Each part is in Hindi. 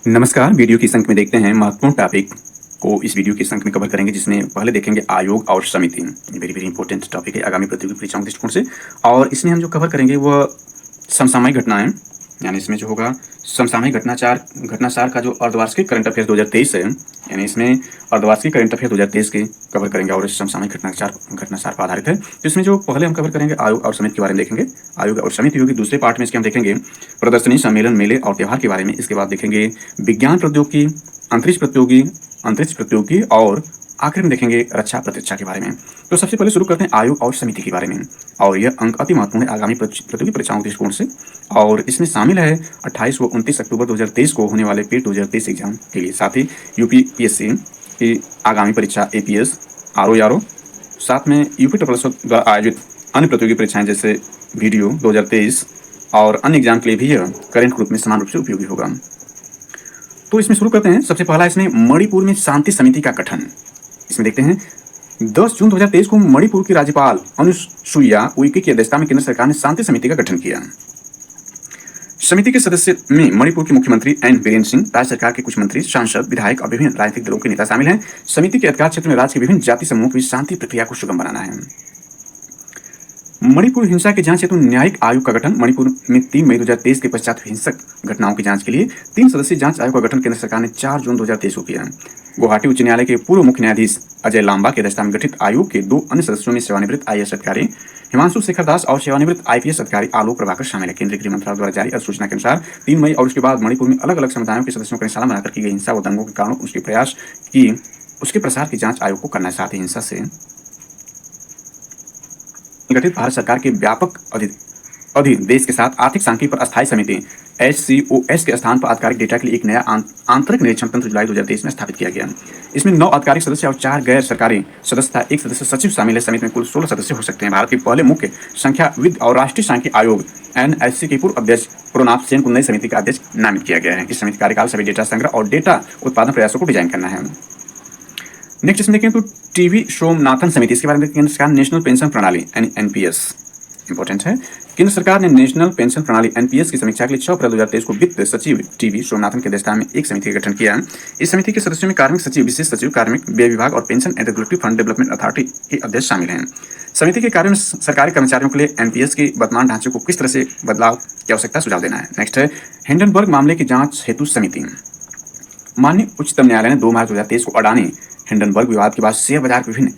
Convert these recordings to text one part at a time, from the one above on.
नमस्कार, वीडियो की इस अंक में देखते हैं महत्वपूर्ण टॉपिक को इस वीडियो के इस अंक में कवर करेंगे जिसमें पहले देखेंगे आयोग और समिति। वेरी वेरी इंपॉर्टेंट टॉपिक है आगामी प्रतियोगी परीक्षाओं के दृष्टिकोण से। और इसमें हम जो कवर करेंगे वह समसामयिक घटनाएं, यानी इसमें जो होगा समसामयिक घटनासार का जो अर्धवार्षिक करंट अफेयर 2023 है, यानी इसमें अर्धवार्षिक करंट अफेयर 2023 के कवर करेंगे और इस समसामयिक घटनासार पर आधारित है। तो इसमें जो पहले हम कवर करेंगे आयोग और समिति के बारे में देखेंगे। आयोग और समिति होगी। दूसरे पार्ट में इसके हम देखेंगे प्रदर्शनी, सम्मेलन, मेले और त्योहार के बारे में। इसके बाद देखेंगे विज्ञान प्रौद्योगिकी, अंतरिक्ष प्रतियोगी और आखिर में देखेंगे रक्षा प्रतिरक्षा के बारे में। तो सबसे पहले शुरू करते हैं आयोग और समिति के बारे में। और यह अंक अति महत्वपूर्ण है आगामी प्रतियोगी परीक्षाओं के दृष्टिकोण से। और इसमें शामिल है 28 व 29 अक्टूबर 2023 को होने वाले पेट 2023 एग्जाम के लिए, साथ ही यूपीपीएससी की आगामी परीक्षा एपीएस, आरओ, साथ में यूपी द्वारा आयोजित अन्य प्रतियोगी परीक्षाएं जैसे वीडियो 2023 और अन्य एग्जाम के लिए भी यह करेंट ग्रुप में समान रूप से उपयोगी होगा। तो इसमें शुरू करते हैं। सबसे पहला इसमें मणिपुर में शांति समिति का गठन। इसमें देखते हैं 10 जून 2023 को मणिपुर की राज्यपाल अनुसुईया उइके की अध्यक्षता में केंद्र सरकार ने शांति समिति का गठन किया। समिति के सदस्य में मणिपुर के मुख्यमंत्री एन बीरेंद्र सिंह, राज्य सरकार के कुछ मंत्री, सांसद, विधायक और विभिन्न राजनीतिक दलों के नेता शामिल हैं। समिति के अधिकार क्षेत्र में राज्य के विभिन्न जाति समूहों की शांति प्रक्रिया को सुगम बनाना है। मणिपुर हिंसा की जांच हेतु न्यायिक आयोग का गठन। मणिपुर में 3 मई 2023 के पश्चात हिंसक घटनाओं की जांच के लिए 3 सदस्यीय जांच आयोग का गठन केंद्र सरकार ने 4 जून 2023 को किया। गुवाहाटी उच्च न्यायालय के पूर्व मुख्य न्यायाधीश अजय लांबा की अध्यक्षता में गठित आयोग के 2 अन्य सदस्यों में सेवानिवृत्त आईएएस अधिकारी हिमांशु शेखर दास और सेवानिवृत्त आईपीएस अधिकारी आलोक प्रभाकर शामिल है। केंद्रीय गृह मंत्रालय द्वारा जारी अधिसूचना के अनुसार 3 मई और उसके बाद मणिपुर में अलग अलग समुदायों के सदस्यों का निशाना बनाकर की गई हिंसा व दंगों के कारणों उसके प्रसार की जांच आयोग को करना है। साथ ही हिंसा से गठित भारत सरकार के व्यापक अधिदेश के साथ आर्थिक सांख्यिकी पर अस्थायी समिति HCOS के स्थान पर आधिकारिक डेटा के लिए एक नया आंतरिक निरीक्षण तंत्र जुलाई 2023 में स्थापित किया गया। इसमें 9 आधिकारिक सदस्य और 4 गैर सरकारी सदस्य तथा 1 सदस्य सचिव शामिल है। समिति में कुल 16 सदस्य हो सकते हैं। भारत के पहले मुख्य संख्याविद और राष्ट्रीय सांख्यिकी आयोग NSC के पूर्व अध्यक्ष प्रोनाप सेन को नई समिति का अध्यक्ष नामित किया गया है। इस समिति कार्यकाल सभी डेटा संग्रह और डेटा उत्पादन प्रयासों को डिजाइन करना है। नेक्स्ट इसमें देखें तो टीवी सोमनाथन समिति, इसके बारे में केंद्र सरकार नेशनल पेंशन प्रणाली यानी एनपीएस इंपॉर्टेंट है। केंद्र सरकार ने नेशनल पेंशन प्रणाली एनपीएस की समीक्षा के लिए 6 अप्रैल 2023 को वित्त सचिव टीवी सोमनाथन की अध्यक्षता में एक समिति का गठन किया। इस समिति के सदस्यों में कार्मिक सचिव, विशेष सचिव, कार्मिक व्यय विभाग और pension and regulatory fund development authority के अध्यक्ष शामिल हैं। समिति के कार्य में सरकारी कर्मचारियों के लिए एनपीएस के वर्तमान ढांचे को किस तरह से बदलाव की आवश्यकता सुझाव देना है। नेक्स्ट है हिंडनबर्ग मामले की जांच हेतु समिति। माननीय उच्चतम न्यायालय ने 2 मार्च 2023 को अडानी हिंडनबर्ग विवाद के बाद शेयर बाजार के विभिन्न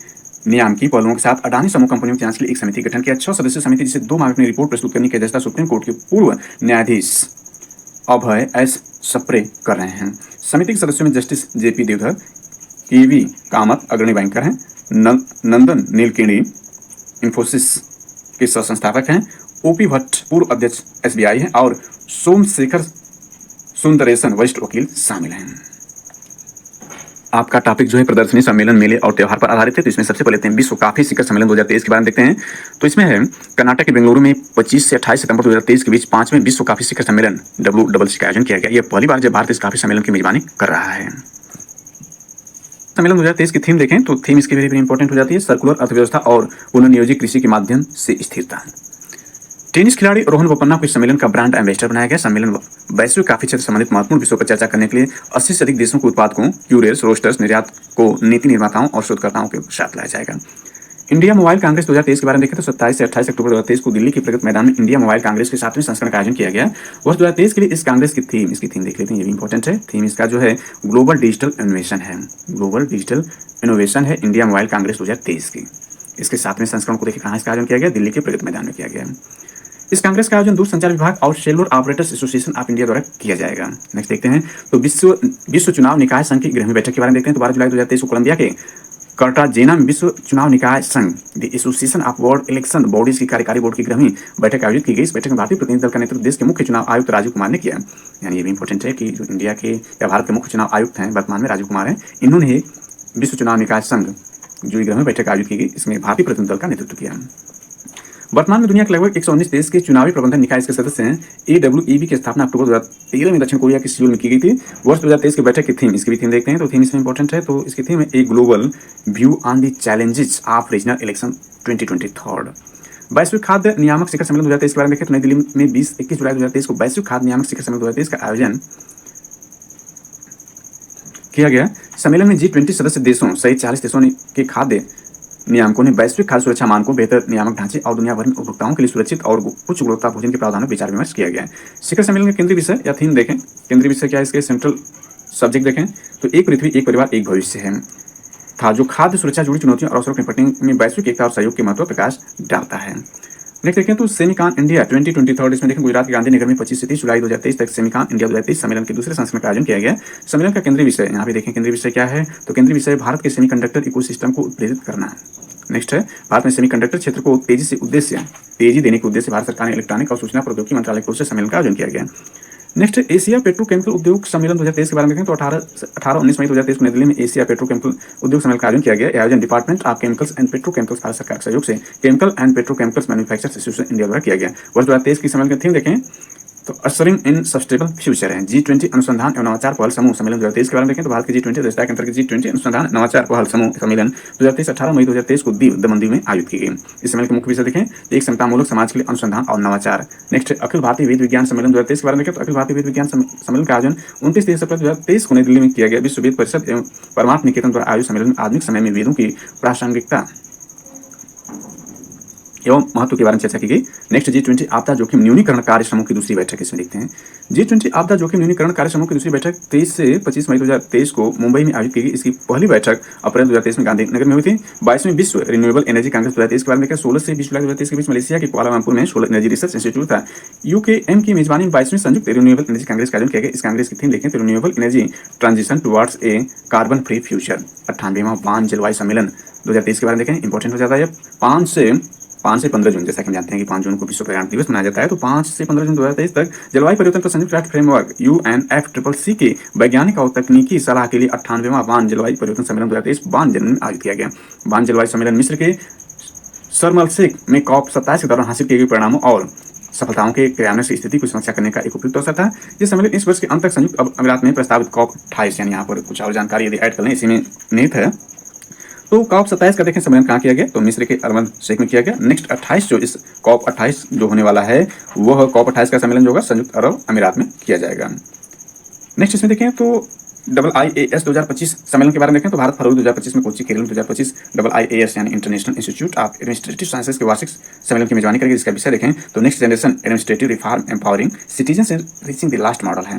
नियामकीय पहलुओं के साथ अडानी समूह कंपनियों की जांच के लिए एक समिति का गठन किया। 6 सदस्यीय समिति जिसे 2 माह में अपनी रिपोर्ट प्रस्तुत करने की अध्यक्षता सुप्रीम कोर्ट के पूर्व न्यायाधीश अभय एस सप्रे कर रहे हैं। समिति के सदस्यों में जस्टिस जेपी देवधर, केवी कामत अग्रणी बैंकर हैं, नंदन नीलकेणी इंफोसिस के सह संस्थापक हैं, ओपी भट्ट पूर्व अध्यक्ष एसबीआई हैं और सोमशेखर सुंदरेशन वरिष्ठ वकील शामिल हैं। आपका टॉपिक जो है प्रदर्शनी, सम्मेलन, मेले और त्योहार पर आधारित है। तो इसमें सबसे पहले लेते हैं विश्व काफी शिखर सम्मेलन 2023 के बारे में देखते हैं। तो इसमें है कर्नाटक के बेंगलुरु में 25 से 28 सितंबर 2023 के बीच 5वें विश्व काफी शिखर सम्मेलन WCC का आयोजन किया गया। यह पहली बार जब भारत इस काफी सम्मेलन की मेजबानी कर रहा है। सम्मेलन 2023 की थीम देखें तो थीम इसकी वेरी इंपॉर्टेंट हो जाती है, सर्कुलर अर्थव्यवस्था और पुनर्नियोजित कृषि के माध्यम से स्थिरता। टेनिस खिलाड़ी रोहन बोपन्ना को इस सम्मेलन का ब्रांड एम्बेसडर बनाया गया। सम्मेलन वैश्विक काफी क्षेत्र संबंधित महत्वपूर्ण विषयों पर चर्चा करने के लिए 80 से अधिक देशों के उत्पादकों, क्यूरियर्स, रोस्टर्स, निर्यात को नीति निर्माताओं और शोधकर्ताओं के साथ लाया जाएगा। इंडिया मोबाइल कांग्रेस 2023 के बारे में देखें तो 27 से 28 अक्टूबर 2023 को दिल्ली के प्रगति मैदान में इंडिया मोबाइल कांग्रेस के 7वें संस्करण का आयोजन किया गया। वर्ष 2023 के लिए इस कांग्रेस की थीम देख लेते हैं, ये भी इंपॉर्टेंट है। थीम इसका जो है ग्लोबल डिजिटल इनोवेशन है। ग्लोबल डिजिटल इनोवेशन है इंडिया मोबाइल कांग्रेस 2023 की। इसके 7वें संस्करण को देखिए कहाँ इसका आयोजन किया गया, दिल्ली के प्रगति मैदान में किया गया। इस कांग्रेस का आयोजन दूरसंचार विभाग और cellular operators association of India द्वारा किया जाएगा। नेक्स्ट देखते हैं तो विश्व चुनाव निकाय संघ की 11वीं बैठक के बारे में देखते हैं। तो 12 जुलाई 2023 को कोलंबिया के कार्टाजेना में विश्व चुनाव निकाय संघ the association of world election bodies की कार्यकारी बोर्ड की 11वीं बैठक आयोजित की गई। इस बैठक में भारतीय प्रतिनिधि दल का नेतृत्व देश के मुख्य चुनाव आयुक्त राजीव कुमार ने किया। यानी ये भी इंपॉर्टेंट है कि जो इंडिया के या भारत के मुख्य चुनाव आयुक्त हैं वर्तमान में राजीव कुमार हैं, इन्होंने विश्व चुनाव निकाय संघ जो 11वीं बैठक आयोजित की गई इसमें भारतीय प्रतिनिधि दल का नेतृत्व किया। वर्तमान में दुनिया के लगभग 119 देश के चुनावी प्रबंधन निकाय इसके सदस्य हैं। AWEB की स्थापना अक्टूबर 2013 में दक्षिण कोरिया के सियोल में की गई थी। वर्ष 2023 की बैठक की थीम, इसकी भी थीम देखते हैं। तो थीम इसमें इंपॉर्टेंट है, तो इसकी थीम है a global view on the challenges of regional election 2023। वैश्विक खाद्य नियामक शिखर सम्मेलन 2023 के बारे में देखें तो नई दिल्ली में 21 जुलाई 2023 को वैश्विक खाद्य नियामक शिखर सम्मेलन 2023 का आयोजन किया गया। सम्मेलन में G20 सदस्य देशों सहित 40 देशों के खाद्य नियामकों ने वैश्विक खाद्य सुरक्षा मानकों, बेहतर नियामक ढांचे और दुनिया भर में उपभोक्ताओं के लिए सुरक्षित और उच्च गुणवत्ता भोजन के प्रावधानों पर विचार विमर्श किया गया। शिखर सम्मेलन का केंद्रीय विषय या थीम देखें, केंद्रीय विषय क्या है, इसके सेंट्रल सब्जेक्ट देखें तो एक पृथ्वी, एक परिवार, एक भविष्य है था, जो खाद्य सुरक्षा जुड़ी चुनौतियों और अवसरों के निपटने में वैश्विक एकता और सहयोग के महत्व पर प्रकाश डालता है। नेक्स्ट देखें तो सेमिकान इंडिया 2023, इसमें देखें गुजरात के गांधीनगर में 25 से 30 जुलाई 2023 तक सेमिकान इंडिया 2023 सम्मेलन के दूसरे संस्करण का आयोजन किया गया। सम्मेलन का केंद्रीय विषय यहाँ पे देखें, केंद्रीय विषय क्या है, तो केंद्रीय विषय भारत के सेमीकंडक्टर इकोसिस्टम को उत्प्रेरित करना है। नेक्स्ट है भारत में सेमीकंडक्टर क्षेत्र को तेजी देने के उद्देश्य भारत सरकार ने इलेक्ट्रॉनिक और सूचना प्रौद्योगिकी मंत्रालय की ओर से सम्मेलन का आयोजन किया गया। नेक्स्ट एशिया पेट्रोकेमिकल उद्योग सम्मेलन 2023 के बारे में देखें तो 18-19 मई 2023 को नई दिल्ली में एशिया पेट्रोकेमिकल उद्योग सम्मेलन का आयोजन किया गया। आयोजन department of chemicals and petrochemicals Bharat सरकार के सहयोग से chemical and petrochemicals manufacturers association India द्वारा किया गया। वर्ष 2023 की सम्मेलन की थीम देखें तो असरिंग इन सस्टेनेबल फ्यूचर है। G20 अनुसंधान एवं नवाचार पहल समूह सम्मेलन 2023 के बारे में देखें तो भारत के G20 अध्यक्षता के अंतर्गत G20 अनुसंधान नवाचार पहल समूह सम्मेलन 2023 18 मई 2023 को दीव दमन में आयोजित की गई। इस सम्मेलन के मुख्य विषय देखें, एक समतामूलक समाज के लिए अनुसंधान और नवाचार। नेक्स्ट अखिल भारतीय वेद विज्ञान सम्मेलन 2023 के बारे में देखें तो अखिल भारतीय वेद विज्ञान सम्मेलन का आयोजन 29 अप्रैल 2023 को नई दिल्ली में किया गया। विश्व वेद परिषद एवं परमार्थ निकेतन द्वारा आयोजित सम्मेलन में आधुनिक समय में वेदों की प्रासंगिकता एवं महत्व के बारे में चर्चा की गई। नेक्स्ट G20 आपदा जोखिम न्यूनीकरण कार्य समूह की दूसरी बैठक इसमें देखते हैं। G20 आपदा जोखिम न्यूनीकरण कार्य समूह की दूसरी बैठक 23 से 25 मई 2023 को मुंबई में आयोजित की गई। इसकी पहली बैठक अप्रैल 2023 में गांधीनगर में हुई थी। 22वें विश्व रिन्यूएबल एनर्जी कांग्रेस 2023 के बारे में 16 से 20 जुलाई 2023 के बीच मलेशिया के कुआलालंपुर में सोलर एनर्जी रिसर्च इंस्टीट्यूट था UKM की मेजबानी में 22वीं संयुक्त रिन्यूएबल एनर्जी कांग्रेस का आयोजन किया गया। इस कांग्रेस की थीम देखें तो renewable energy transition towards a carbon free future. 98वां वान जलवायु सम्मेलन 2023 के बारे में देखें, इंपॉर्टेंट हो जाता है 5 से 15 जून, जैसा कि हम जानते हैं कि 5 जून को विश्व पर्यावरण दिवस मनाया जाता है, तो 5 से 15 जून 2023 तक जलवायु परिवर्तन पर संयुक्त राष्ट्र फ्रेमवर्क UNFCCC के वैज्ञानिक और तकनीकी सलाह के लिए 98वां वान जलवायु परिवर्तन सम्मेलन 2023 वान जनवरी में आयोजित किया गया। वान जलवायु सम्मेलन मिस्र के शर्म-अल-शेख में COP27 के दौरान हासिल किए गए परिणामों और सफलताओं के क्रियान्वयन से स्थिति को समीक्षा करने का एक उपयुक्त अवसर था। ये सम्मेलन इस वर्ष के अंत तक संयुक्त अरब अमीरात में प्रस्तावित COP28, यानी यहाँ पर कुछ और जानकारी यदि ऐड कर लें इसी में निहित है। तो COP27 का देखें सम्मेलन कहाँ किया गया, तो मिस्र के शर्म-अल-शेख में किया गया। नेक्स्ट 28 जो इस COP28 जो होने वाला है वह COP28 का सम्मेलन जो होगा संयुक्त अरब अमीरात में किया जाएगा। नेक्स्ट इसमें देखें तो IIAS 2025 सम्मेलन के बारे में देखें तो भारत फरवरी 2025 में कोच्चि केरल में 2025 IIAS यानी international institute of administrative sciences के वार्षिक सम्मेलन की मेजबानी करेगी। इसका विषय देखें तो next generation administrative reform empowering citizens and reaching the last model है,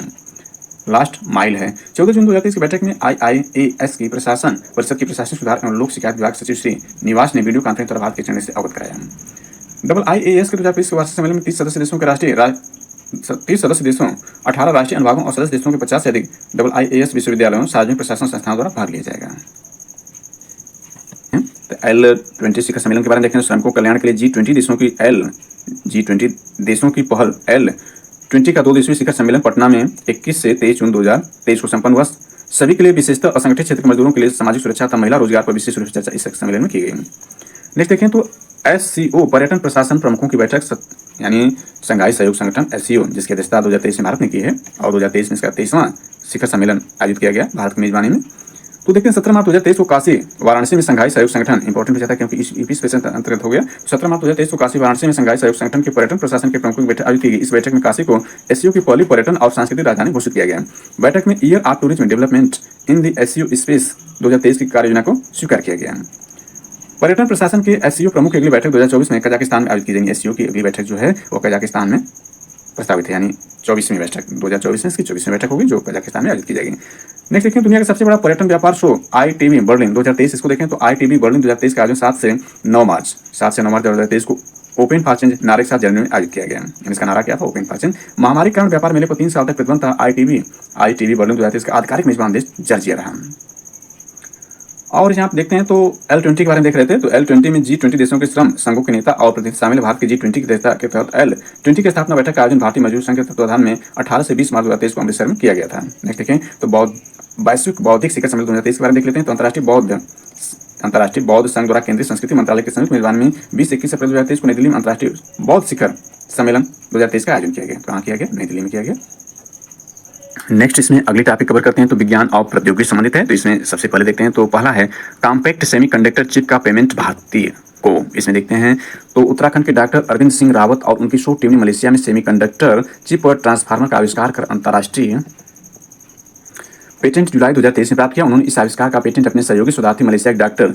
लास्ट माइल है। 14 जून 2023 की बैठक में IIAS की प्रशासन परिषद की प्रशासनिक सुधार एवं लोक शिकायत विभाग सचिव श्री निवास ने वीडियो कॉन्फ्रेंस द्वारा भारत के चयन से अवगत कराया। IIAS के 2023 के वार्षिक सम्मेलन में 30 सदस्य देशों के 18 राष्ट्रीय अनुभागों और सदस्य देशों के 50 से अधिक IIAS विश्वविद्यालयों सार्वजनिक प्रशासन संस्थाओं द्वारा भाग लिया जाएगा। तो L20 शिखर सम्मेलन के बारे में देखें तो श्रमिकों कल्याण के लिए G20 देशों की पहल L20 का 2 दिवसीय शिखर सम्मेलन पटना में 21 से 23 जून 2023 को संपन्न हुआ। सभी के लिए विशेषतः असंगठित क्षेत्र के मजदूरों के लिए सामाजिक सुरक्षा तथा महिला रोजगार पर विशेष रूप से चर्चा इस सम्मेलन में की गई। नेक्स्ट देखें तो SCO पर्यटन प्रशासन प्रमुखों की बैठक यानी शंघाई सहयोग संगठन SCO जिसकी अध्यक्षता 2023 में भारत ने की है और 2023 में इसका 23वां शिखर सम्मेलन आयोजित किया गया भारत की मेजबानी में। तो देखते हैं 17 मार्च 2023 को काशी वाराणसी में शंघाई सहयोग संगठन इंपॉर्टेंट हो जाता है क्योंकि ईपी स्पेशल अंतर्गत हो गया। 17 मार्च 2023 को काशी वाराणसी में शंघाई सहयोग संगठन के पर्यटन प्रशासन के प्रमुखों की बैठक आयोजित की गई। इस बैठक में काशी को SCO की पहली पर्यटन और सांस्कृतिक राजधानी घोषित किया गया। बैठक में year of tourism development in the SCO space 2023 की कार्य योजना को स्वीकार किया गया। पर्यटन प्रशासन के SCO प्रमुख की अगली बैठक 2024 में कजाकिस्तान में आयोजित की जाएगी। SCO की अगली बैठक जो है वो कजाकिस्तान में प्रस्तावित है, यानी 24वीं बैठक 2024 में इसकी 24वीं बैठक होगी जो कजाकिस्तान में आयोजित की जाएगी। नेक्स्ट देखें दुनिया का सबसे बड़ा पर्यटन व्यापार शो ITB बर्लिन 2023, इसको देखें तो ITB बर्लिन 2023 का आयोजन 7 से 9 मार्च 2023 को ओपन फॉर चेंज नारे के साथ जर्मनी में आयोजित किया गया। इसका नारा क्या था, ओपन फॉर चेंज। महामारी के कारण व्यापार मेले पर 3 साल तक प्रतिबंध था। ITB बर्लिन 2023 का आधिकारिक मेजबान देश जॉर्जिया रहा। और यहाँ आप देखते हैं तो L20 के बारे में देख रहे थे तो L20 में G20 देशों के श्रम संघों के नेता और प्रतिनिधि शामिल। भारत के G20 की अध्यक्षता के तहत L20 की स्थापना बैठक का आयोजन भारतीय मजदूर संघ के तत्वाधान में 18 से 20 मार्च 2023 को अमृतसर में किया गया था। नेक्स्ट देखें तो वैश्विक बौद्धिक शिखर सम्मेलन 2023 के बारे में देख लेते हैं तो अंतर्राष्ट्रीय बौद्ध संघ द्वारा केंद्रीय संस्कृति मंत्रालय के संयुक्त मेजबानी में 20-21 अप्रैल 2023 को नई दिल्ली में अंतर्राष्ट्रीय बौद्ध शिखर सम्मेलन 2023 का आयोजन किया गया। कहाँ किया गया, नई दिल्ली में किया गया। नेक्स्ट इसमें अगली टॉपिक कवर करते हैं तो विज्ञान और प्रौद्योगिकी से संबंधित है। तो इसमें सबसे पहले देखते हैं तो पहला है कॉम्पैक्ट सेमीकंडक्टर चिप का पेमेंट भारतीय को। इसमें देखते हैं तो उत्तराखंड के डॉक्टर अरविंद सिंह रावत और उनकी शोध टीम ने मलेशिया में सेमीकंडक्टर चिप और ट्रांसफार्मर का आविष्कार कर अंतर्राष्ट्रीय पेटेंट जुलाई 2023 में प्राप्त किया। उन्होंने इस आविष्कार का पेटेंट अपने सहयोगी शोधार्थी मलेशिया के डॉक्टर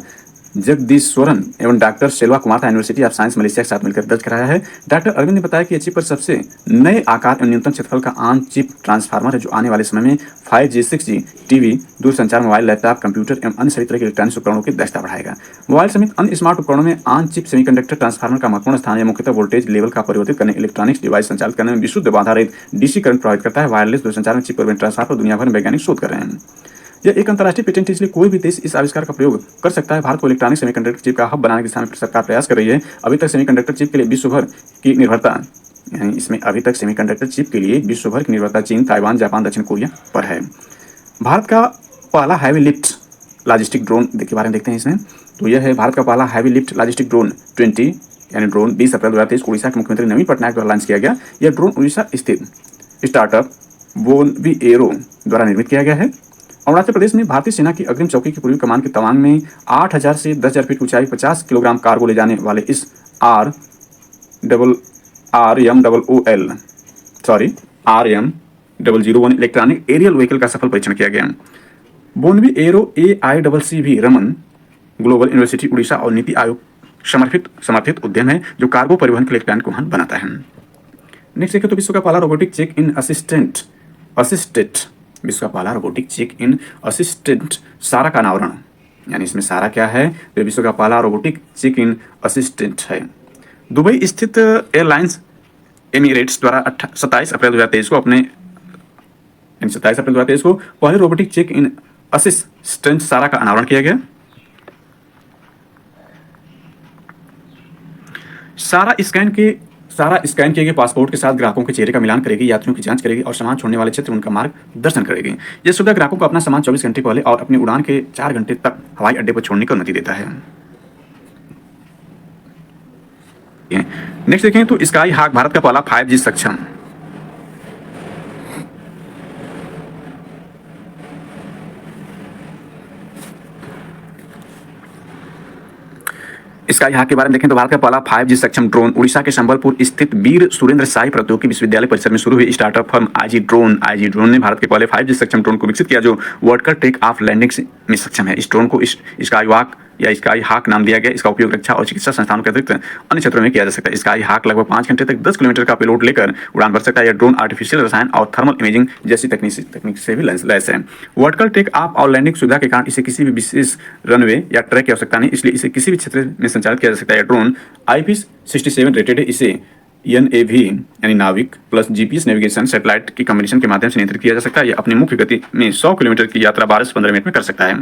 जगदीश्वरन एवं डॉक्टर सेल्वा कुमार था यूनिवर्सिटी ऑफ साइंस मलेशिया के साथ मिलकर दर्ज कराया है। डॉक्टर अरविंद ने बताया कि ये चिप पर सबसे नए आकार एवं न्यूनतम क्षेत्रफल का ऑन चिप ट्रांसफार्मर है, जो आने वाले समय में 5G 6G टीवी, दूरसंचार, मोबाइल, लैपटॉप, कंप्यूटर एवं अन्य सभी तरह के इलेक्ट्रॉनिक उपकरणों की दक्षता बढ़ाएगा। मोबाइल समेत अन्य स्मार्ट उपकरणों में ऑन चिप सेमीकंडक्टर ट्रांसफार्मर का महत्वपूर्ण स्थान है। मुख्यतः वोल्टेज लेवल का परिवर्तित करने, इलेक्ट्रॉनिक्स डिवाइस संचालित करने में विशुद्ध बाधा रहित डीसी करंट प्रभावित करता है। वायरलेस दूरसंचार में चिप ट्रांसफर पर दुनिया भर में वैज्ञानिक शोध कर रहे हैं। यह एक अंतर्राष्ट्रीय पेटेंट है, इसलिए कोई भी देश इस आविष्कार का प्रयोग कर सकता है। भारत को इलेक्ट्रॉनिक सेमीकंडक्टर चिप का हब बनाने की दिशा में सरकार प्रयास कर रही है। अभी तक सेमीकंडक्टर चिप के लिए विश्व भर की निर्भरता चीन, ताइवान, जापान, दक्षिण कोरिया पर है। भारत का पहला हैवी लिफ्ट लॉजिस्टिक ड्रोन के बारे में देखते हैं इसमें। तो यह है भारत का पहला हैवी लिफ्ट लॉजिस्टिक ड्रोन 20 यानी ड्रोन 20 अप्रैल 2023 उड़ीसा के मुख्यमंत्री नवीन पटनायक द्वारा लॉन्च किया गया। यह ड्रोन उड़ीसा स्थित स्टार्टअप बोनवी एरो द्वारा निर्मित किया गया है। अरुणाचल प्रदेश में भारतीय सेना की अग्रिम चौकी की पूर्वी कमान के तवांग में 8,000 से 10,000 फीट ऊंचाई 50 किलोग्राम कार्गो ले जाने वाले इस RM001 इलेक्ट्रॉनिक एरियल व्हीकल का सफल परीक्षण किया गया। बोनवी aero AICC Raman global university Orissa और नीति आयोग समर्थित उद्यम है, जो कार्गो परिवहन के लिए इलेक्ट्रॉनिक वाहन बनाता है। नेक्स्ट देखें तो विश्व का पहला रोबोटिक चेक इन असिस्टेंट सारा का अनावरण, यानी इसमें सारा क्या है, तो विश्व का पहला रोबोटिक चेक इन असिस्टेंट है। दुबई स्थित एयरलाइंस एमिरेट्स द्वारा 27 अप्रैल 2023 को पहले रोबोटिक चेक इन असिस्टेंट सारा का अनावरण किया गया। सारा स्कैन किए गए पासपोर्ट के साथ ग्राहकों के चेहरे का मिलान करेगी, यात्रियों की जांच करेगी और सामान छोड़ने वाले क्षेत्र में उनका मार्गदर्शन करेगी। यह सुविधा ग्राहकों को अपना सामान 24 घंटे पहले और अपनी उड़ान के 4 घंटे तक हवाई अड्डे पर छोड़ने की अनुमति देता है। नेक्स्ट देखें तो स्काई हॉक भारत का पहला 5G सक्षम स्काई हॉक के बारे में देखें तो भारत का पहला 5G सक्षम ड्रोन उड़ीसा के संबलपुर स्थित वीर सुरेंद्र साई प्रौद्योगिकी विश्वविद्यालय परिसर में शुरू हुई स्टार्टअप फर्म आईजी ड्रोन ने भारत के पहले 5G सक्षम ड्रोन को विकसित किया, जो वर्टिकल टेक ऑफ लैंडिंग में सक्षम है। इस ड्रोन को स्काई हॉक नाम दिया गया। इसका उपयोग रक्षा और चिकित्सा संस्थानों के अतिरिक्त अन्य क्षेत्रों में किया जा सकता है। स्काई हॉक लगभग 5 घंटे तक 10 किलोमीटर का पेलोड लेकर उड़ान भर सकता है। यह ड्रोन आर्टिफिशियल रसायन और थर्मल इमेजिंग जैसी तकनीक से भी लैस है। वर्टिकल टेक ऑफ और लैंडिंग सुविधा के कारण इसे किसी भी विशेष रनवे या ट्रैक की आवश्यकता नहीं, इसलिए इसे किसी भी क्षेत्र में संचालित किया जा सकता है। यह ड्रोन IP67 रेटेड है। इसे NAV यानी नाविक प्लस GPS नेविगेशन सैटेलाइट की कॉम्बिनेशन के माध्यम से नियंत्रित किया जा सकता है। यह अपनी मुख्य गति में 100 किलोमीटर की यात्रा 12 से 15 मिनट में कर सकता है।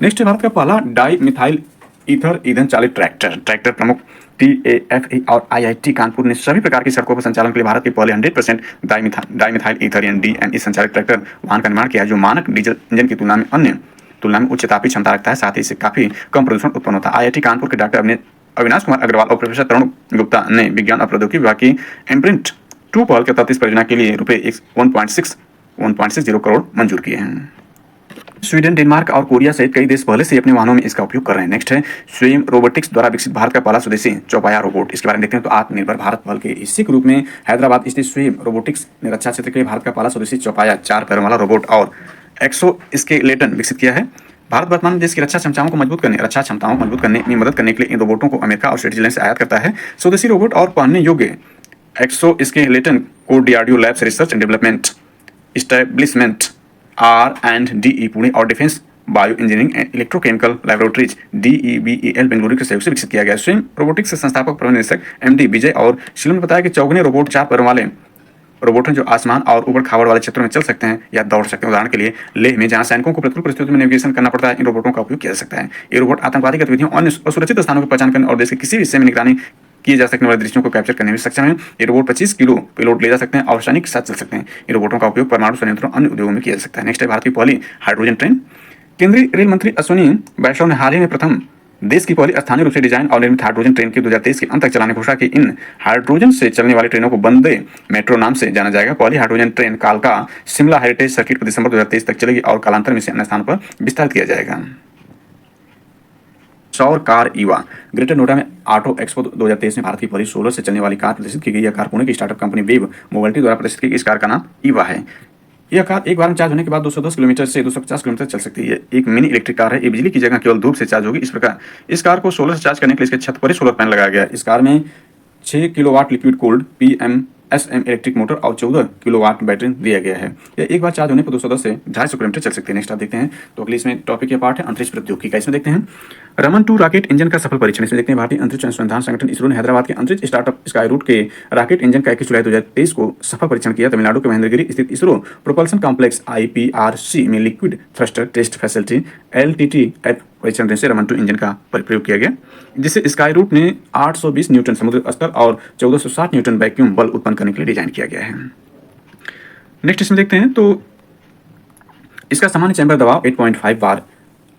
नेक्स्ट है भारत का पहला डाई मिथाइल ईथर ईंधन चालित ट्रैक्टर प्रमुख TAFE और IIT कानपुर ने सभी प्रकार की सड़कों पर संचालन के लिए भारत के पहले 100% डाई मिथाइल ईथर यानी DME संचालित ट्रैक्टर वाहन का निर्माण किया है, जो मानक डीजल इंजन की तुलना में उच्च तापीय क्षमता रखता है। साथ ही इससे काफी कम प्रदूषण उत्पन्न होता है। IIT कानपुर के डॉक्टर अविनाश कुमार अग्रवाल और प्रोफेसर तरुण गुप्ता ने विज्ञान और प्रौद्योगिकी विभाग की इम्प्रिंट 2 पहल के तहत इस परियोजना के लिए रुपए 1.60 करोड़ मंजूर किए हैं। स्वीडन, डेनमार्क और कोरिया सहित कई देश पहले से अपने वाहनों में इसका उपयोग कर रहे हैं। नेक्स्ट है स्वयं रोबोटिक्स द्वारा विकसित भारत का पहला स्वदेशी चौपाया रोबोट। इसके बारे में देखते हैं तो आत्मनिर्भर भारत पहल के हिस्से के रूप में हैदराबाद स्थित स्वयं रोबोटिक्स ने रक्षा क्षेत्र के लिए भारत का पहला स्वदेशी चौपाया 4 पैरों वाला रोबोट और एक्सोस्केलेटन विकसित किया है। भारत वर्तमान में देश की रक्षा क्षमताओं को मजबूत करने में मदद करने के लिए इन रोबोटों को अमेरिका और स्विट्जरलैंड से आयात करता है। स्वदेशी रोबोट और पहनने योग्य एक्सोस्केलेटन को DRDO labs research and development establishment R&DE Pune और defence bio engineering and electrochemical laboratories DEBEL Bengaluru के सहयोग से विकसित किया गया। स्वयं रोबोटिक्स के संस्थापक प्रबंध निदेशक MD विजय और शिलम ने बताया कि चौगने रोबोट 4 पैरों वाले रोबोट हैं, जो आसमान और ऊबड़ खाबड़ वाले क्षेत्रों में चल सकते हैं या दौड़ सकते हैं। उदाहरण के लिए लेह में जहां सैनिकों को प्रतिकूल परिस्थितियों में नेविगेशन करना पड़ता है, इन रोबोटों का उपयोग किया जा सकता है। ये रोबोट आतंकवादी गतिविधियों और असुरक्षित स्थानों की पहचान करने और देश के किसी भी हिस्से में निगरानी किए जा सकने वाले दृश्यों को कैप्चर करने में सक्षम है। ये रोबोट 25 किलो पेलोड ले जा सकते हैं और सैनिक के साथ चल सकते हैं। इन रोबोटों का उपयोग परमाणु संयंत्रों अन्य उद्योगों में किया जा सकता है। नेक्स्ट है भारत की पहली हाइड्रोजन ट्रेन। केंद्रीय रेल मंत्री अश्विनी वैष्णव ने हाल ही में प्रथम देश की पहली स्थानीय रूप से डिजाइन और निर्मित हाइड्रोजन ट्रेन की 2023 के अंत तक चलाने की घोषणा की। इन हाइड्रोजन से चलने वाली ट्रेनों को वंदे मेट्रो नाम से जाना जाएगा। पहली हाइड्रोजन ट्रेन कालका शिमला हेरिटेज सर्किट पर दिसंबर 2023 तक चलेगी और कालांतर में इसे अन्य स्थानों पर विस्तारित किया जाएगा। सौर कार ईवा ग्रेटर नोएडा में ऑटो एक्सपो 2023 में भारत की पहली सोलर से चलने वाली कार प्रदर्शित की गई। यह कार पुणे की स्टार्टअप कंपनी वेव मोबिलिटी द्वारा प्रदर्शित की गई। इस कार का नाम ईवा है। यह कार एक बार में चार्ज होने के बाद 210 किलोमीटर से 250 किलोमीटर चल सकती है। एक मिनी इलेक्ट्रिक कार है। ये बिजली की जगह केवल धूप से चार्ज होगी। इस प्रकार इस कार को सोलर से चार्ज करने के लिए इसके छत पर ही सोलर पैनल लगाया गया है। इस कार में 6 kilowatt liquid cold PMSM electric motor और 14 किलोवाट बैटरी दिया गया है। यह एक बार चार्ज होने पर 210 से 250 किलोमीटर चल सकती है। नेक्स्ट आप देखते हैं तो अगली इसमें टॉपिक के पार्ट है अंतरिक्ष प्रौद्योगिकी का। इसमें देखते हैं रमन 2 रॉकेट इंजन का सफल परीक्षण। इसमें देखते हैं भारतीय अंतरिक्ष अनुसंधान संगठन इसरो ने हैदराबाद के अंतरिक्ष स्टार्टअप स्काईरूट के रॉकेट इंजन का 21 जुलाई 2023 को सफल परीक्षण किया। तमिलनाडु के महेंद्रगिरी स्थित इसरो प्रोपल्सन कॉम्प्लेक्स IPRC में liquid thruster test facility LTTF परीक्षण से रमन 2 इंजन का प्रयोग किया गया, जिसे स्काईरूट ने 820 न्यूटन समुद्र स्तर और 1460 न्यूटन वैक्यूम बल उत्पन्न करने के लिए डिजाइन किया गया है। नेक्स्ट इसमें देखते हैं तो इसका सामान्य चैम्बर दबाव 8.5 बार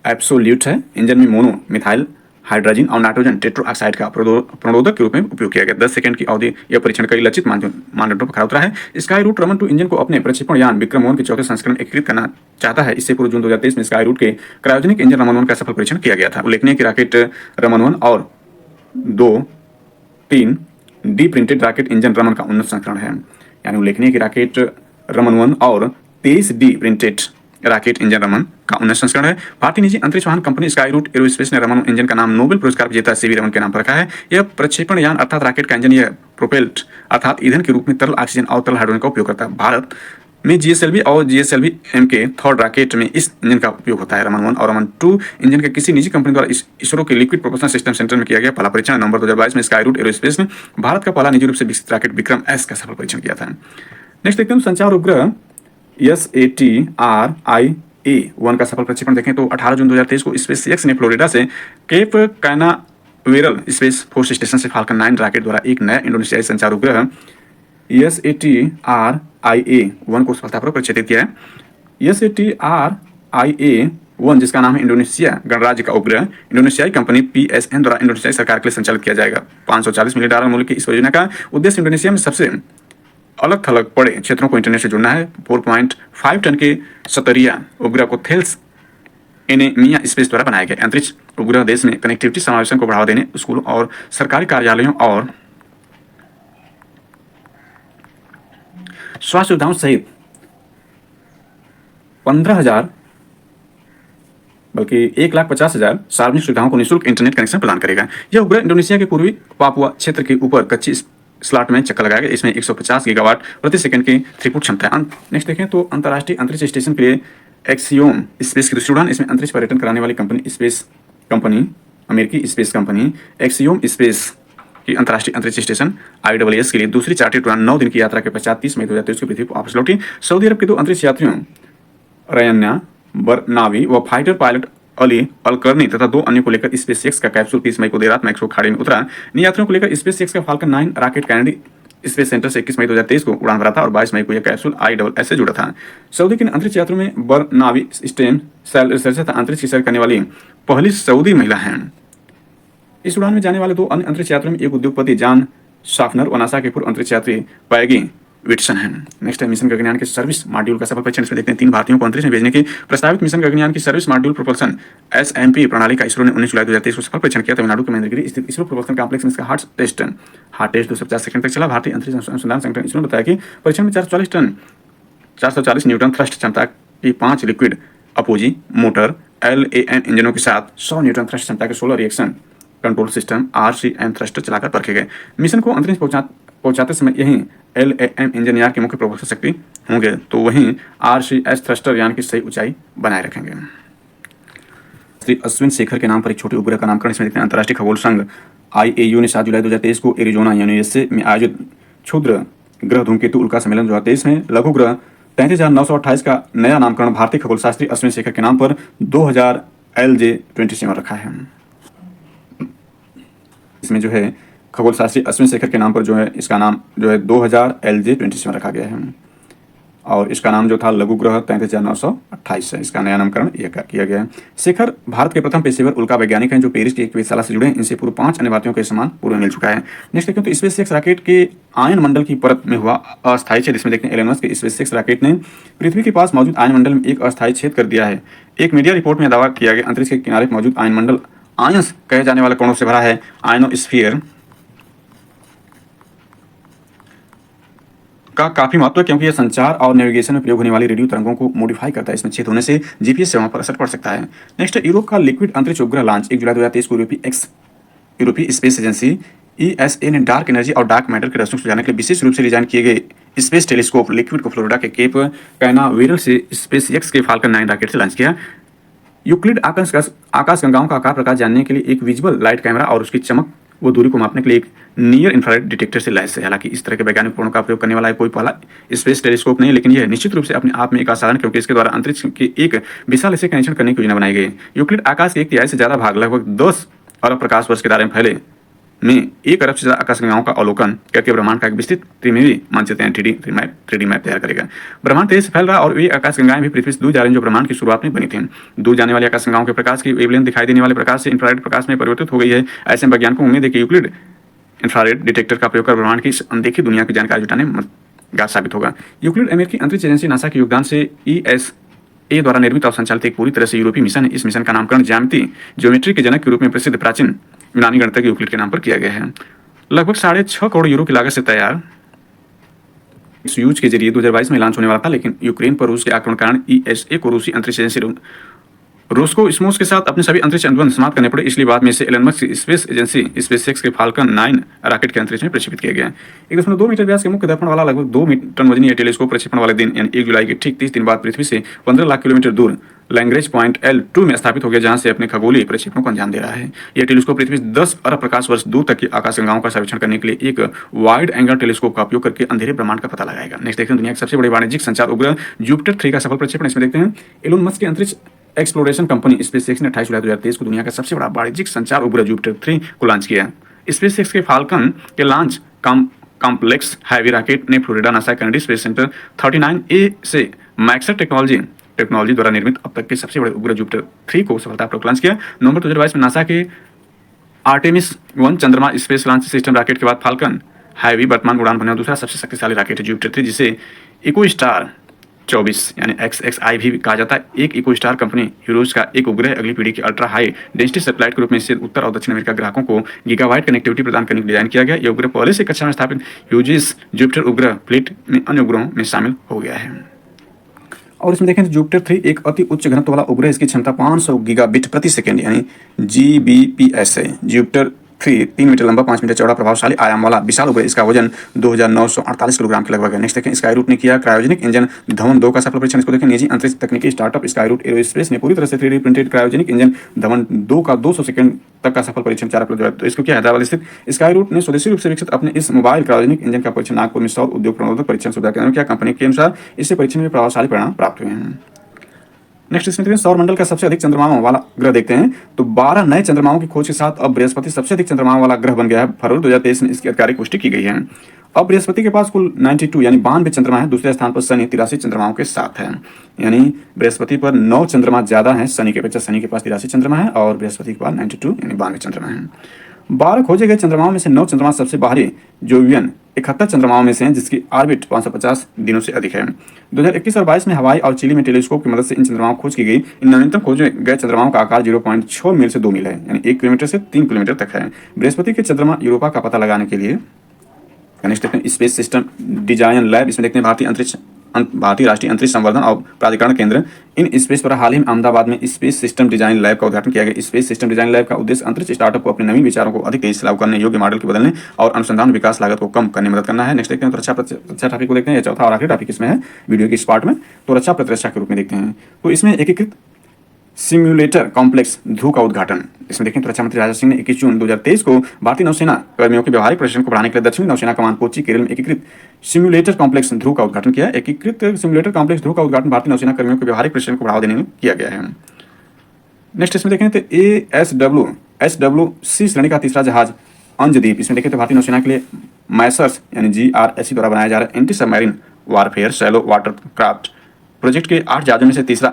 एब्सोल्यूट है। इंजन में मोनो मिथाइल हाइड्रोजन और नाइट्रोजन टेट्रोऑक्साइड का प्रणोदक के रूप में उपयोग किया गया। 10 सेकंड की अवधि यह परीक्षण कई लक्षित मानदंडों पर खरा उतरा है। स्काईरूट रमन 2 इंजन को अपने प्रक्षेपण यान विक्रम 1 के चौथे संस्करण में एकीकृत करना चाहता है। इससे पूर्व जून 2023 में स्काईरूट के क्रायोजेनिक इंजन रमन 1 का सफल परीक्षण किया गया था। उल्लेखनीय कि रॉकेट रमन 1 और 2-3 D printed rocket engine Raman का उन्नत संस्करण है। यानी उल्लेखनीय कि रॉकेट रमन 1 और 23 D printed rocket engine Raman का उन्नत संस्करण है। भारतीय निजी अंतरिक्ष वाहन कंपनी स्काईरूट एरोस्पेस ने रमन इंजन का नाम नोबेल पुरस्कार विजेता CV रमन के नाम पर रखा है। यह प्रक्षेपण यान अर्थात रॉकेट का इंजन यह प्रोपेल्ट अर्थात ईंधन के रूप में तरल ऑक्सीजन और तरल हाइड्रोजन का उपयोग करता है। भारत में GSLV और GSLV-M के थर्ड रॉकेट में इस इंजन का उपयोग होता है। रमन 1 और रमन 2 इंजन के किसी निजी कंपनी द्वारा इसरो के लिक्विड प्रोपल्शन सिस्टम सेंटर में किया गया पहला परीक्षण नवंबर 2022 में स्काईरूट एरोस्पेस ने भारत का पहला निजी रूप से विकसित रॉकेट विक्रम S का सफल परीक्षण किया था। नेक्स्ट देखते हैं संचार उपग्रह SATRIA-1 का सफल प्रक्षेपण देखें तो 18 जून 2023 को स्पेस एक्स ने फ्लोरिडा से Cape Canaveral Space Force Station से फाल्कन 9 रॉकेट द्वारा एक नया इंडोनेशियाई संचार उपग्रह SATRIA-1 को सफलतापूर्वक प्रक्षेपित किया है। SATRIA-1 जिसका नाम है इंडोनेशिया गणराज्य का उपग्रह इंडोनेशियाई कंपनी PSN द्वारा इंडोनेशियाई सरकार के लिए संचालित किया जाएगा। $540 मिलियन मूल्य की इस परियोजना का उद्देश्य इंडोनेशिया में सबसे अलग थलग पड़े क्षेत्रों को इंटरनेट से जुड़ना है। 4.5 टन के सतरिया उपग्रह को थेल्स एनेमिया स्पेस द्वारा बनाया गया। अंतरिक्ष उपग्रह देश में कनेक्टिविटी समावेशन को बढ़ावा देने स्कूलों और सरकारी कार्यालयों और स्वास्थ्य सुविधाओं सहित 15,000 बल्कि 1,50,000 सार्वजनिक सुविधाओं को निःशुल्क इंटरनेट कनेक्शन प्रदान करेगा। यह उपग्रह इंडोनेशिया के पूर्वी पापुआ क्षेत्र के ऊपर कच्ची स्लॉट में चक्कर लगाया गया। इसमें 150 गीगावाट प्रति सेकंड की थ्रूपुट क्षमता है। नेक्स्ट देखें तो अंतर्राष्ट्रीय अंतरिक्ष स्टेशन के लिए एक्सियोम स्पेस की दूसरी उड़ान। इसमें अंतरिक्ष पर्यटन कराने वाली अमेरिकी स्पेस कंपनी एक्सियोम स्पेस की अंतर्राष्ट्रीय अंतरिक्ष स्टेशन ISS के लिए दूसरी चार्टर्ड उड़ान 9 दिन की यात्रा के पश्चात 30 मई 2023 को पृथ्वी को वापस लौटी। सऊदी अरब के 2 अंतरिक्ष यात्रियों रयान्ना बरनावी व फाइटर पायलट अली अलकर्नी तथा 2 अन्य को लेकर स्पेसएक्स का कैप्सूल 30 मई को देर रात मैक्सिको खाड़ी में उतरा। इन यात्रियों को लेकर स्पेसएक्स का falcon 9 rocket Kennedy space centre से 21 मई 2023 को उड़ान भरा था और 22 मई को यह कैप्सूल ISS से जुड़ा था। सऊदी के अंतरिक्ष यात्रियों में बरनावी स्टेम सेल रिसर्च तथा अंतरिक्ष रिसर्च करने वाली पहली सऊदी महिला हैं। इस उड़ान में जाने वाले 2 अन्य अंतरिक्ष यात्रियों में एक उद्योगपति जॉन शाफनर और नासा के पूर्व अंतरिक्ष यात्री पैगी विटसन है। नेक्स्ट है मिशन गगनयान के सर्विस मॉड्यूल का सफल परीक्षण। इसमें देखते हैं 3 भारतीयों को अंतरिक्ष में भेजने के प्रस्तावित मिशन गगनयान की सर्विस मॉड्यूल प्रोपल्सन SMP प्रणाली का इसरो ने 19 जुलाई 2023 को सफल परीक्षण किया। तमिलनाडु के महेंद्रगिरी स्थित इसरो प्रोपल्सन कॉम्प्लेक्स में इसका हार्ट टेस्ट 250 सेकंड तक चला। भारतीय अंतरिक्ष अनुसंधान संगठन इसरो ने बताया कि परीक्षण में 440 न्यूटन थ्रस्ट क्षमता की 5 लिक्विड अपोजी मोटर LAN इंजनों के साथ 100 न्यूटन थ्रस्ट क्षमता के 16 reaction control system RCM thruster चलाकर परखे गए। मिशन को अंतरिक्ष पहुंचाते समय यहीं LAM इंजन यान की मुख्य प्रभावशाली शक्ति होंगे तो वहीं RCS थ्रस्टर यान की सही ऊंचाई बनाए रखेंगे। श्री अश्विन शेखर के नाम पर एक छोटे उपग्रह का नामकरण। इसमें देखते हैं अंतर्राष्ट्रीय खगोल संघ IAU ने 7 जुलाई 2023 को एरिजोना USA में आयोजित क्षुद्र ग्रह धूमकेतु उल्का सम्मेलन 2023 में लघु ग्रह 33,928 का नया नामकरण भारतीय खगोल शास्त्री अश्विन शेखर के नाम पर 2000 LJ27 रखा है। इसमें जो है खगोल शास्त्री अश्विन शेखर के नाम पर जो है इसका नाम जो है 2000 LJ27 रखा गया है और इसका नाम जो था लघु ग्रह 33,928 है। इसका नया नामकरण यह किया गया है। शेखर भारत के प्रथम पेशेवर उल्का वैज्ञानिक हैं जो पेरिस की एक वेधशाला से जुड़े हैं। इनसे पूर्व 5 अन्य भारतीयों के समान पूर्व मिल चुका है। नेक्स्ट देखते हैं तो स्पेसएक्स रॉकेट के आयन मंडल की परत में हुआ अस्थायी छेद। इसमें देखते हैं एलन मस्क के स्पेसएक्स रॉकेट ने पृथ्वी के पास मौजूद आयन मंडल में एक अस्थायी छेद कर दिया है। एक मीडिया रिपोर्ट में दावा किया गया अंतरिक्ष के किनारे मौजूद आयन मंडल आयंस कहे जाने वाले कोणों से भरा है। आयनोस्फीयर का काफी महत्व है क्योंकि यह संचार और नेविगेशन में प्रयोग होने वाली रेडियो तरंगों को मॉडिफाई करता है। इसमें छेद होने से जीपीएस सेवाओं पर असर पड़ सकता है। नेक्स्ट, यूरोप का लिक्विड अंतरिक्ष उपग्रह लॉन्च 1 जुलाई 2023 को यूरोपीय स्पेस एजेंसी ईएसए ने डार्क एनर्जी और डार्क मैटर के रहस्यों को सुलझाने के लिए विशेष रूप से डिजाइन किए गए स्पेस टेलीस्कोप लिक्विड को फ्लोरिडा के केप कैनावेरल से स्पेस एक्स के फाल्कन 9 रॉकेट से लॉन्च किया। यूक्लिड आकाश गंगाओं का आकार प्रकाश जानने के लिए एक विजुअल लाइट कैमरा और उसकी चमक वो दूरी को मापने के लिए एक नियर इंफ्रारेड डिटेक्टर से लैस है। हालांकि इस तरह के वैज्ञानिक उपकरणों का प्रयोग करने वाला कोई पहला स्पेस टेलीस्कोप नहीं, लेकिन यह निश्चित रूप से अपने आप में एक असाधारण, क्योंकि इसके द्वारा अंतरिक्ष के एक विशाल हिस्से का निरीक्षण करने की योजना बनाई गई है। यूक्लिड आकाश के 1/3 से ज्यादा भाग, लगभग 10 अरब प्रकाश वर्ष के दायरे में फैले में 1 अरब से ज्यादा आकाशगंगाओं का अवलोकन करके ब्रह्मांड का एक विस्तृत त्रिमितीय मानचित्र यानी 3D मैप तैयार करेगा। ब्रह्मांड तेज से फैल रहा और वे आकाशगंगाएं भी पृथ्वी से दूर जा रही हैं जो ब्रह्मांड की शुरुआत में बनी थी। दूर जाने वाली आकाशगंगाओं के प्रकाश की वेवलेंथ दिखाई देने वाले प्रकाश से इंफ्रारेड प्रकाश में परिवर्तित हो गई है। ऐसे में वैज्ञानिकों को उम्मीद है कि यूक्लिड इंफ्रारेड डिटेक्टर का प्रयोग कर ब्रह्मांड की अनदेखी दुनिया की जानकारी जुटाने में मददगार साबित होगा। यूक्लिड अमेरिकी अंतरिक्ष एजेंसी नासा के योगदान से ईएसए द्वारा निर्मित और संचालित एक पूरी तरह से यूरोपीय मिशन है। इस मिशन का नामकरण ज्योमेट्री के जनक के रूप में प्रसिद्ध प्राचीन यूनानी गणितज्ञ यूक्लिड के नाम पर किया गया है। लगभग 6.5 करोड़ यूरो की लागत से तैयार सोयूज के जरिए 2022 में लॉन्च होने वाला था, लेकिन यूक्रेन पर रूस के आक्रमण के कारण ईएसए को रूसी अंतरिक्ष एजेंसी रोस्कोस्मोस के साथ अपने सभी अंतरिक्ष अनुबंध समाप्त करने पड़े। इसलिए बाद में इसे एलन मस्क की स्पेस एजेंसी स्पेसएक्स के फाल्कन 9 रॉकेट के अंतरिक्ष में प्रक्षेपित किया गया। 1.2 मीटर व्यास के मुख्य दर्पण वाला लगभग 2 टन वजनी टेलीस्कोप प्रक्षेपण वाले दिन यानी 1 जुलाई के ठीक 30 दिन बाद पृथ्वी से 15 लाख किलोमीटर दूर लैग्रेंज पॉइंट L2 में स्थापित हो गया, जहां से अपने खगोलीय प्रक्षेपणों को अंजाम दे रहा है। यह टेलीस्कोप पृथ्वी से 10 अरब प्रकाश वर्ष दूर तक की आकाशगंगाओं का सर्वेक्षण करने के लिए एक वाइड एंगल टेलीस्कोप का उपयोग करके अंधेरे ब्रह्मांड का पता लगाएगा। नेक्स्ट देखते हैं दुनिया के सबसे बड़े वाणिज्यिक संचार उपग्रह जुपिटर 3 का सफल प्रक्षेपण। इसमें देखते हैं एलोन मस्क की अंतरिक्ष एक्सप्लोरेशन कंपनी स्पेसएक्स ने 28 जुलाई 2023 को दुनिया का सबसे बड़ा वाणिज्यिक संचार उपग्रह जुपिटर 3 को लॉन्च किया। स्पेसएक्स के फाल्कन के लॉन्च कॉम्प्लेक्स हैवी रॉकेट ने Florida NASA Kennedy space centre 39A से मैक्सर टेक्नोलॉजी द्वारा निर्मित अब तक के सबसे बड़े उपग्रह जुपिटर 3 को सफलतापूर्वक लॉन्च किया। नवंबर 2022 में नासा के आर्टेमिस 1 चंद्रमा स्पेस लॉन्च सिस्टम रॉकेट के बाद फाल्कन हैवी वर्तमान उड़ान भरने वाला दूसरा सबसे शक्तिशाली रॉकेट है जुपिटर 3, जिसे इकोस्टार 24 यानी XXI भी कहा जाता है। एक इकोस्टार कंपनी यूरोस का एक उपग्रह अगली पीढ़ी के अल्ट्रा हाई डेंसिटी सैटेलाइट के रूप में इसे उत्तर और दक्षिण अमेरिका ग्राहकों को गीगाबाइट कनेक्टिविटी प्रदान करने के लिए डिजाइन किया गया। यह उपग्रह पहले से कक्षा में स्थापित ह्यूजिस जुपिटर उपग्रह फ्लीट में अन्य उपग्रहों में शामिल हो गया है। और इसमें देखें तो जुपिटर 3 एक अति उच्च घनत्व वाला उपग्रह, इसकी क्षमता 500 गीगाबिट प्रति सेकंड यानी GBps है। जुपिटर 3 मीटर लंबा, 5 मीटर चौड़ा, प्रभावशाली आयाम वाला विशाल उपग्रह। इसका वजन 2948 किलोग्राम के लगभग है। नेक्स्ट देखें स्काईरूट ने किया क्रायोजेनिक इंजन धवन 2 का सफल परीक्षण। इसको देखें निजी अंतरिक्ष तकनीकी स्टार्टअप स्काईरूट एरोस्पेस ने पूरी तरह से 3D printed cryogenic engine Dhawan 2 का 200 सेकंड तक का सफल परीक्षण 4 अप्रैल। तो इसको क्या हैदराबाद स्थित स्काईरूट ने स्वदेशी रूप से विकसित अपने इस मोबाइल क्रायोजेनिक इंजन का परीक्षण नागपुर में सौर उद्योग प्रणोदक परीक्षण सुविधा केंद्र में किया। कंपनी के अनुसार इससे परीक्षण में प्रभावशाली परिणाम प्राप्त हुए हैं। नेक्स्ट इसमें देखते हैं सौर मंडल का सबसे अधिक चंद्रमाओं वाला ग्रह देखते हैं तो 12 नए चंद्रमाओं की खोज के साथ अब बृहस्पति सबसे अधिक चंद्रमाओं वाला ग्रह बन गया है। फरवरी 2023 में इसकी आधिकारिक पुष्टि की गई है। अब बृहस्पति के पास कुल 92 यानी 92 चंद्रमा है। दूसरे स्थान पर शनि 83 चंद्रमाओं के साथ है, यानी बृहस्पति पर 9 चंद्रमा ज्यादा है शनि के अपेक्षा। शनि के पास 83 चंद्रमा है और बृहस्पति के पास 92 यानी 92 चंद्रमा है। 12 खोजे गए चंद्रमाओं में से 9 चंद्रमा सबसे बाहरी जोवियन 71 चंद्रमाओं में से हैं, जिसकी ऑर्बिट 550 दिनों से अधिक है। 2021 और 22 में हवाई और चिली में टेलीस्कोप की मदद से इन चंद्रमाओं की खोज की गई। इन नवीनतम खोजे गए चंद्रमाओं का आकार 0.6 मील से 2 मील है, यानी 1 किलोमीटर से 3 किलोमीटर तक है। बृहस्पति के चंद्रमा यूरोपा का पता लगाने के लिए स्पेस सिस्टम डिजाइन लैब, इसमें देखते हैं भारतीय राष्ट्रीय अंतरिक्ष संवर्धन और प्राधिकरण केंद्र इन स्पेस पर हाल ही में अहमदाबाद में स्पेस सिस्टम डिजाइन लैब का उद्घाटन किया गया। स्पेस सिस्टम डिजाइन लैब का उद्देश्य अंतरिक्ष स्टार्टअप को अपने नवीन विचारों को अधिक तेजी से लागू करने, योग्य मॉडल के बदलने और अनुसंधान विकास लागत को कम करने में मदद करना है। नेक्स्ट देखते हैं तो रक्षा टॉपिक को देखते हैं। चौथा और आखिरी टॉपिक इसमें है वीडियो के इस पार्ट में, तो रक्षा प्रतिरक्षा के रूप में देखते हैं। तो इसमें एकीकृत सिम्युलेटर कॉम्प्लेक्स ध्रुव का उद्घाटन। इसमें देखें तो रक्षा मंत्री राजनाथ सिंह ने 21 जून 2023 को भारतीय नौसेना कर्मियों के व्यवहारिक प्रदर्शन को बढ़ाने के लिए दक्षिणी नौसेना कमान कोच्चि केरल में एकीकृत सिम्युलेटर कॉम्प्लेक्स ध्रुव का उद्घाटन किया। एकीकृत सिम्युलेटर कॉम्प्लेक्स ध्रुव का उद्घाटन भारतीय नौसेना कर्मियों के व्यवहारिक प्रदर्शन को बढ़ावा देने में किया गया है। नेक्स्ट इसमें देखें तो SWC श्रेणी का तीसरा जहाज अंजदीप। इसमें देखें तो भारतीय नौसेना के लिए मैसर्स यानी GRSC द्वारा बनाया जा रहा anti submarine warfare shallow water craft project के 8 जहाजों में से तीसरा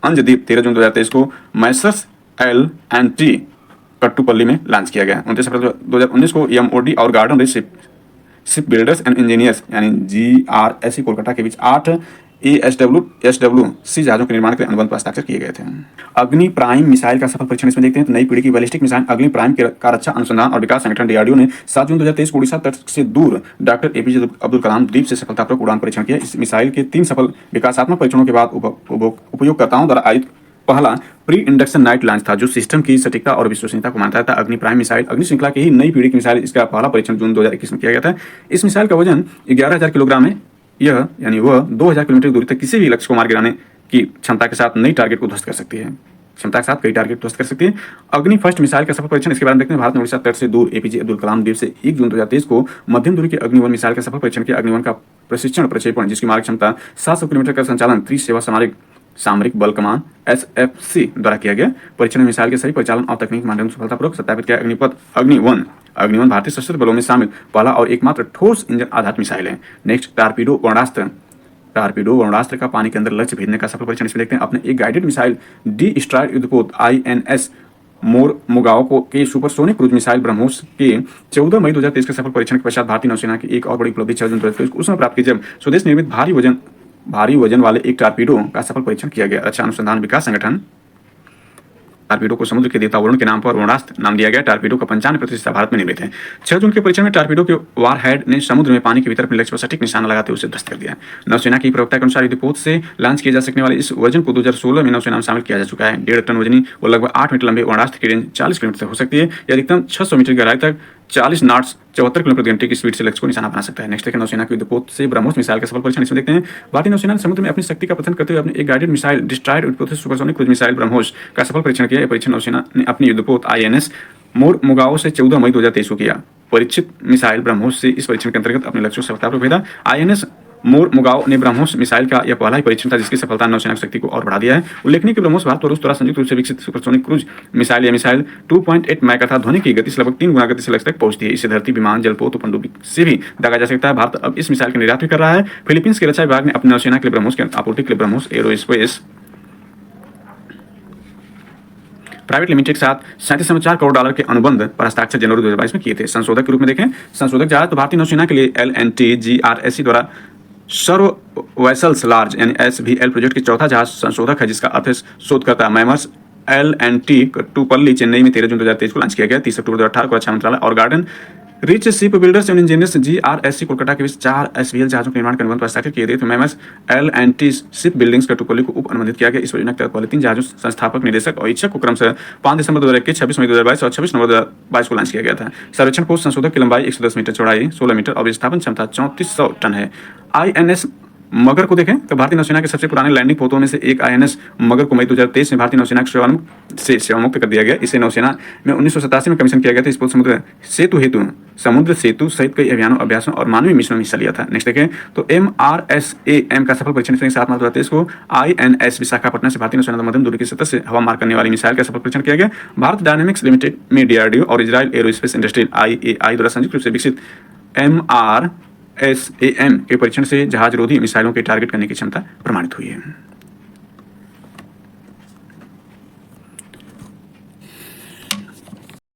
अंजदीप 13 जून 2023 को मैसर्स L&T कट्टुपल्ली में लॉन्च किया गया। 29 अप्रैल 2019 को MOD और garden rich ship builders and engineers यानी GRSC कोलकाता के बीच 8 ASWC जहाजों के निर्माण के लिए अनुबंध पर हस्ताक्षर किए गए थे। अग्नि प्राइम मिसाइल का सफल परीक्षण इसमें देखते हैं। तो नई पीढ़ी की बैलिस्टिक मिसाइल अग्नि प्राइम का रक्षा अनुसंधान और विकास संगठन DRDO ने 7 जून 2023 को उड़ीसा तट से दूर डॉक्टर APJ अब्दुल कलाम द्वीप से सफलतापूर्वक उड़ान परीक्षण किया। इस मिसाइल के 3 सफल विकासात्मक परीक्षणों के बाद उपयोगकर्ताओं द्वारा आयोजित पहला प्री इंडक्शन नाइट लॉन्च था, जो सिस्टम की सटीकता और विश्वसनीयता को मानता था। अग्नि प्राइम मिसाइल अग्नि श्रृंखला की ही नई पीढ़ी की मिसाइल, इसका पहला परीक्षण जून 2021 में किया गया था। इस मिसाइल का वजन 11,000 किलोग्राम है। यह यानी वह 2,000 किलोमीटर दूरी तक किसी भी लक्ष्य को मार गिराने की क्षमता के साथ नई टारगेट को ध्वस्त कर सकती है। क्षमता के साथ कई टारगेट ध्वस्त कर सकती है। अग्नि फर्स्ट मिसाइल का सफल परीक्षण, इसके बारे में देखते हैं। भारत ने उड़ीसा तट से दूर APJ अब्दुल कलाम द्वीप से 1 जून 2023 को मध्यम दूरी के अग्नि-1 मिसाइल का सफल परीक्षण किया। अग्नि-1 का प्रशिक्षण प्रक्षेपण, जिसकी मारक क्षमता 700 किलोमीटर का संचालन त्रिसेवा सामरिक बल कमान SFC द्वारा किया गया। परीक्षण में मिसाइल के सही परिचालन और तकनीक माध्यम से सफलतापूर्वक सत्यापित किया। अग्नि-1 भारतीय सशस्त्र बलों में शामिल पहला और एकमात्र ठोस इंजन आधारित मिसाइल है। नेक्स्ट, टारपीडो वर्णास्त्र का पानी के अंदर लक्ष्य भेजने का सफल परीक्षण इसमें देखते हैं। अपने एक गाइडेड मिसाइल डी-स्ट्रायड युद्धपोत INS मोरमुगाओ के सुपरसोनिक क्रूज मिसाइल ब्रह्मोस के 14 मई 2023 के सफल परीक्षण के पश्चात भारतीय नौसेना की एक और बड़ी उपलब्धि 6 जून 2023 को उस समय प्राप्त की, जब स्वदेश निर्मित भारी वजन वाले एक टारपीडो का सफल परीक्षण किया गया। रक्षा अनुसंधान विकास संगठन टारपीडो को समुद्र के देवता वरुण के नाम पर वर्णास्त्र नाम दिया गया। टारपीडो का 95% हिस्सा भारत में निर्मित है। 6 जून के परीक्षण में टारपीडो के वारहेड ने समुद्र में पानी के भीतर अपने लक्ष्य पर सटीक निशाना लगाते हुए उसे ध्वस्त कर दिया। नौसेना की प्रवक्ता के अनुसार युद्धपोत से लॉन्च किए जा सकने वाले इस वर्जन को 2016 में नौसेना में शामिल किया जा चुका है। 1.5 टन वजनी और लगभग 8 मीटर लंबे वर्णास्त्र की रेंज 40 किलोमीटर तक हो सकती है। यह अधिकतम 600 मीटर गहराई तक 40 नॉट्स 74 किलोमीटर घंटे की स्पीड से लक्ष्य को निशाना बना सकता है। नेक्स्ट है नौसेना के युद्धपोत से ब्रह्मोस मिसाइल का सफल परीक्षण इसमें देखते हैं। भारतीय नौसेना ने समुद्र में अपनी शक्ति का प्रदर्शन करते हुए अपने एक गाइडेड मिसाइल डिस्ट्रॉयड युद्धपोत से सुपरसोनिक क्रूज मिसाइल ब्रह्मोस का सफल परीक्षण किया। यह परीक्षण नौसेना ने अपनी युद्धपोत INS मोरमुगाओ से 14 मई 2023 को किया। परीक्षित मिसाइल ब्रह्मोस से इस परीक्षण के अंतर्गत अपने लक्ष्यों को सफलतापूर्वक भेदा। INS मोरमुगाओ ने ब्रह्मोस मिसाइल का यह पहला ही परीक्षण था जिसकी सफलता नौसेना की शक्ति को और बढ़ा दिया है। उल्लेखनीय कि ब्रह्मोस भारत और रूस द्वारा संयुक्त रूप से विकसित सुपरसोनिक क्रूज मिसाइल। यह मिसाइल 2.8 मैक था। ध्वनि की गति से लगभग 3 गुना गति से लक्ष्य तक पहुंचती है। इसे धरती, विमान, जलपोत और पनडुब्बी से भी दागा जा सकता है। भारत अब इस मिसाइल का निर्यात भी कर रहा है। फिलीपींस के रक्षा विभाग ने अपनी नौसेना के लिए ब्रह्मोस की आपूर्ति के लिए ब्रह्मोस एरोस्पेस प्राइवेट लिमिटेड के साथ $37.4 करोड़ के अनुबंध पर हस्ताक्षर जनवरी 2022 में किए थे। संशोधक के रूप में देखें, संशोधक जहाज तो भारतीय नौसेना के लिए LNT GRSC द्वारा सर्व वेसल्स लार्ज यानी SVL प्रोजेक्ट के चौथा जहाज संशोधक है, जिसका अर्थ है शोधकर्ता। मैमर्स LNT टूपल्ली चेन्नई में 13 जून 2023 को लॉन्च किया गया। 30 अक्टूबर 2018 को रक्षा मंत्रालय और garden rich ship builders and engineers GRSC Kolkata के बीच 4 SVL जहाजों के निर्माण के अनुबंध पर हस्ताक्षर किए गए थे। मैमर्स LNT शिप बिल्डिंग्स का टूपल्ली को उप अनुबंधित किया गया। इस योजना के तहत पहले 3 जहाजों संस्थापक, निदेशक और इच्छक को क्रमशः 5 दिसंबर 2021, 26 मई 2022 और 26 नवंबर 2022 को लॉन्च किया गया था। सर्वेक्षण पोस्ट संशोधक की लंबाई 110 मीटर, चौड़ाई 16 मीटर और विस्थापन क्षमता 3400 टन है। INS मगर को देखें तो भारतीय नौसेना के सबसे पुराने लैंडिंग पोतों में से एक INS मगर को मई 2023 में भारतीय नौसेना से सेवामुक्त कर दिया गया। इसे नौसेना में 1987 में कमीशन किया गया था। इस पोत समुद्र सेतु सहित कई अभियानों, अभ्यासों और मानवीय मिशनों में हिस्सा लिया था। नेक्स्ट देखें तो MRSAM का सफल परीक्षण 7 मार्च 2023 को INS विशाखापट्टनम से भारतीय नौसेना मध्यम दूरी की सतह से हवा मार करने वाली मिसाइल का सफल परीक्षण किया गया। भारत डायनेमिक्स लिमिटेड में DRDO और इजराइल एरोस्पेस इंडस्ट्री IAI द्वारा संयुक्त रूप से विकसित MRSAM के परीक्षण से जहाज रोधी मिसाइलों के टारगेट करने की क्षमता प्रमाणित हुई है।